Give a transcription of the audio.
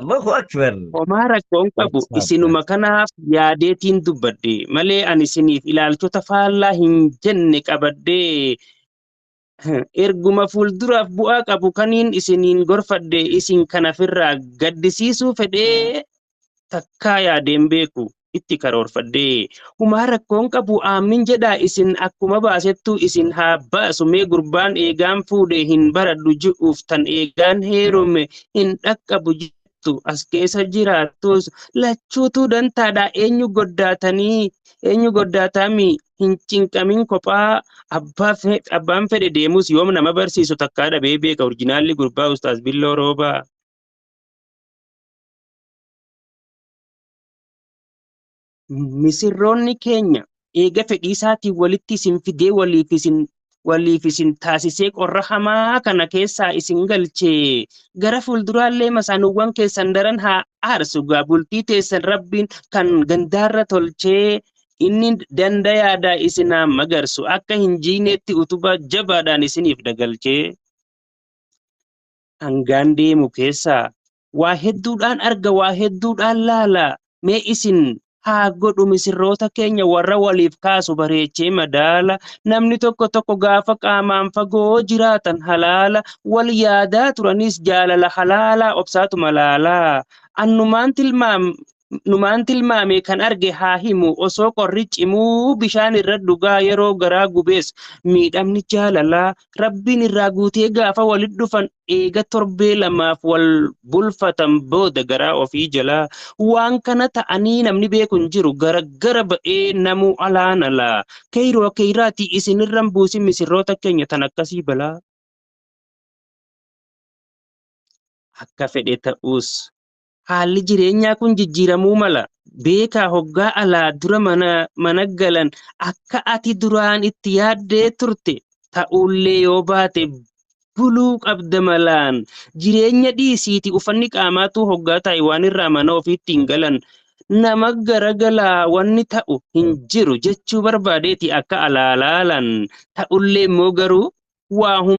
الله أكبر. Homaa rakkoon ما qabu شاء الله. isinuma kanaaf yaadeetiin dubbadde malee ani isiniif ilaalchota faallaa hin jenne qabadde erguma fuulduraaf bu'aa qabu kaniin isiniin gorfadde isin kanafirraa gaddisiisuu fedhee takkaa yaadeen beeku itti karoorfadde humaa rakkoon qabu aamin jedhaa isin akkuma baasettu isin haa baasu mee gurbaan eegaan fuudhe hin baradhu ji'uuf tan eegaan heerume hin dhaqqabu jettu as keessa jiraattus lachuutu dantaadha eenyu goddaatami hin cinqamin kophaa abbaan fedhe deemus yoom nama barsiisu takkaa dhabee beeka orjinaalli gurbaa ustaas Billoo Roobaa. Misirroonni keenya eega fedhii isaatiin walitti isin fidee waliif isin taasisee qorra hamaa kana keessaa isin galchee gara fuulduraallee masaanuwwan keessan daran haa aarsu gaa bultii teessan rabbiin kan gandaarra tolchee inni dandayaadhaa isinaa magarsu akka hin jiineetti utubaa jabaadhaan isiniif dagalchee hangaan deemu keessaa waa hedduudhaan arga waa hedduudhaan laala mee isin haa godhu misirroota keenya warra waliif kaasu bareechee madaala namni tokko gaafa qaamaan fagoo jiraatan halaala wal yaadaa turanis jaalala halaalaa obsaatuma laalaa numaan tilmaame kan arge haa himu osoo qorri cimuu bishaan irra dhugaa yeroo garaa gubees miidhamni jaalalaa rabbiin irraa guutee gaafa walit dhufan eega torbee lamaaf wal bulfatan booda garaa ofii jalaa waan kana ta'anii namni beeku hin jiru gara ba'ee namuu alaan alaa keeyroo keeyraati isinirran buusi misirroota keenya tan akkasii balaa akka fedhe ta'us haalli jireenyaa kun jijjiiramuu mala beekaa hoggaa alaa dura mana galan akka ati duraan itti yaaddee turte ta'ullee yoo baate buluu qabda malaan jireenya dhiisiiti ufanni qaamaatu hoggaa taa'e waan irraa mana ofiitti hin galan nama garagalaa wanni ta'u hin jiru jechuu barbaadeeti akka alaalaalan ta'ullee immoo garuu waa